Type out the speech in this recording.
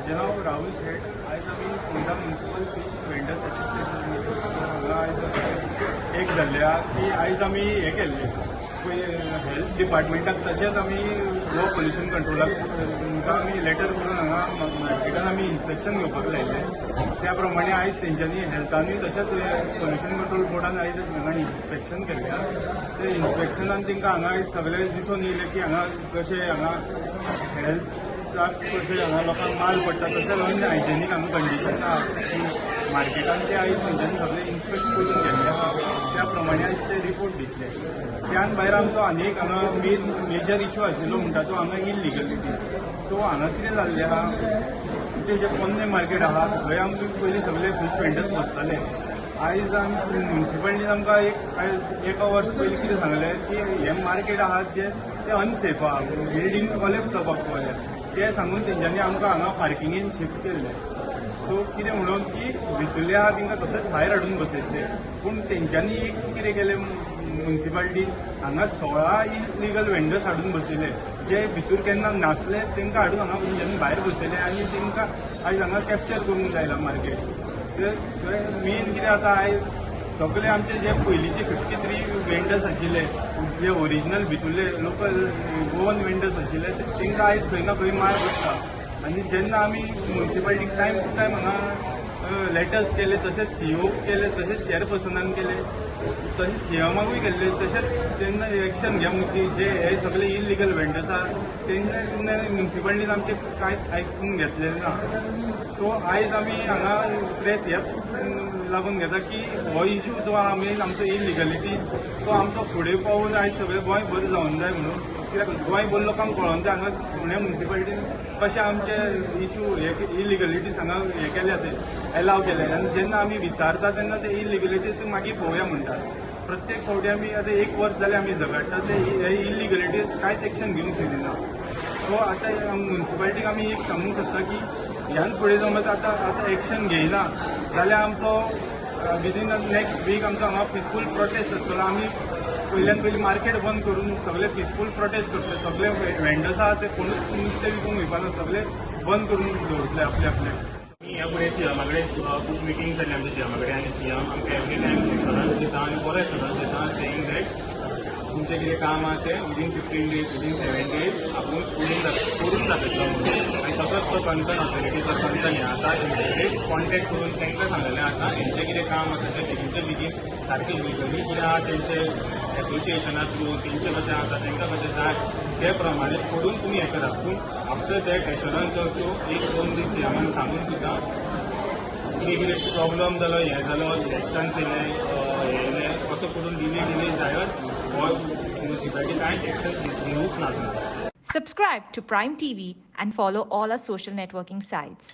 म्हजें नांव राहुल शेट. आयज आमी Phonda municipal fish vendors association हांगा आयज एक जाल्ले आहा की आयज आमी हें केल्लें हेल्थ डिपार्टमेंटाक तशेंच आमी लो पोल्युशन कंट्रोलाक तांकां आमी लेटर करून हांगा मार्केटान आमी इन्स्पेक्शन घेवपाक लायिल्लें. त्या प्रमाणे आयज तेंच्यांनी हेल्थानूय तशेंच पोल्युशन कंट्रोल बोर्डान आयज हांगा इन्स्पेक्शन केल्लें आहा. ते इन्स्पेक्शनान तेंकां हांगा आयज सगळें दिसून येयलें की हांगा कशें हांगा हेल्थाक कशें हांगा लोकांक माल पडटा तशें लागून हायजेनीक हांगा कंडिशन आहा मार्केटान ते आयज तेंच्यांनी सगळें इन्स्पेक्ट करून गेल्लें आहा. त्या प्रमाणे आयज ते रिपोर्ट दितले. त्यान भायर आमचो आनी एक हांगा मेजर इश्यू आशिल्लो म्हणटा तो हांगा इलिगलिटी. सो हांगा कितें जाल्लें आहा आमचें जें पोन्ने मार्केट आहा थंय आमकां पयलीं सगळे फीश वेंडर्स बसताले. आयज आमी म्युनिसिपालिटीन आमकां एका वर्स पयलीं कितें सांगलें की हें मार्केट आहा जें तें अनसेफ आहा, बिल्डींग कॉलेप्स जावपाक पावल्या. ते सांगून तेंच्यांनी आमकां हांगा पार्किंगेन शिफ्ट केल्लें. सो कितें म्हणून की भितरले आहा तांकां तशेंच भायर हाडून बसयतले. पूण तेंच्यांनी एक कितें केलें म्युनिसिपालिटीन हांगा 16 इलिगल वेंडर्स हाडून बसयले. जे भितर केन्ना नासले तांकां हाडून हांगा तेंच्यांनी भायर बसयले आनी तांकां आयज हांगा कॅप्चर करूंक लायला मार्केट. मेन कितें जाता आयज सगळे आमचे जे पयलींचे 53 वेंडर्स आशिल्ले जे ओरिजिनल भितरले लोकल गोवन वेंडर्स आशिल्ले तांकां आयज खंय ना खंय मार बसता. आनी जेन्ना आमी म्युनिसिपालिटीक टायम टू टायम हांगा लेटर्स केले तशेंच सीओ केले तशेंच चेअरपर्सनान केले तशेंच सीएमाकूय केल्ले तशेंच तेन्ना एक्शन घ्या म्हणून जे हे सगळे इलिगल वेंडर्स आहा तेन्ना म्युनिसिपालिटीन आमचे कांयच आयकून घेतलेलें ना. सो आयज आमी हांगा प्रेस ह्याच लागून घेता की हो इश्यू जो आहा मेन आमचो इलिगलिटीज तो आमचो फुडें पावून आयज सगळें गोंय बरें जावूंक जाय म्हणून. कित्याक गोंय बरें लोकांक कळोवंक जाय हांगा पुण्या म्युनिसिपालिटीन कशें आमचे इश्यू हे इलिगलिटीज हांगा हे केले ते एलाव केले. आनी जेन्ना आमी विचारता तेन्ना ते इलिगलिटीज मागीर पळोवया म्हणटात. प्रत्येक फावटी आमी आतां एक वर्स जालें आमी झगडटा ते हे इलिगलिटीज कांयच एक्शन घेवंक सोदिना. सो आतां म्युनिसिपालिटीक आमी एक सांगूंक सोदता की ह्यान फुडें समज आतां एक्शन घेयना जाल्यार आमचो विदीन नेक्स्ट वीक आमचो हांगा पिसफूल प्रोटेस्ट आसतलो. आमी पयल्यान पयलीं मार्केट बंद करून सगळे पिसफूल प्रोटेस्ट करतले. सगळे वेंडर्स आहा ते कोणूच नुस्तें विकूंक वयपाना सगळे बंद करून दवरतले आपले आपले. ह्या फुडें सीएमा कडेन खूब मिटींग जाली आमच्या सीएमा कडेन आनी सीएम आमकां एवरी टायम एश्योरन्स दिता आनी बरो एश्योरन्स दिता सेयींग दॅट तुमचें कितें काम आहा तें विदीन 15 days विदीन 7 days आपूण करून दाखयतलो म्हणून. आनी तसोच तो कन्सर्न ऑथॉरिटीचो कन्सर्न हे आसा तेंचे कडेन कॉन्टेक्ट करून तांकां सांगलेलें आसा हेंचें कितें काम आसा तें बेगीनचे बेगीन सारकें लिगली कितें आहा तेंचे एसोसिएशना थ्रू तेंचें कशें आसा तांकां कशें जाय ते प्रमाणे करून तुमी हें करात. पूण आफ्टर दॅट एश्योरन्स ऑल्सो 1-2 दीस सीएमान सांगून सुद्दां कितें प्रॉब्लम जालो हें जालो इलेक्शन्स येयले असो करून डिले जायच हो म्युनिसिपालिटी कांयच एक्शन घेवूंक ना. Subscribe to Prime TV and follow all our social networking sites.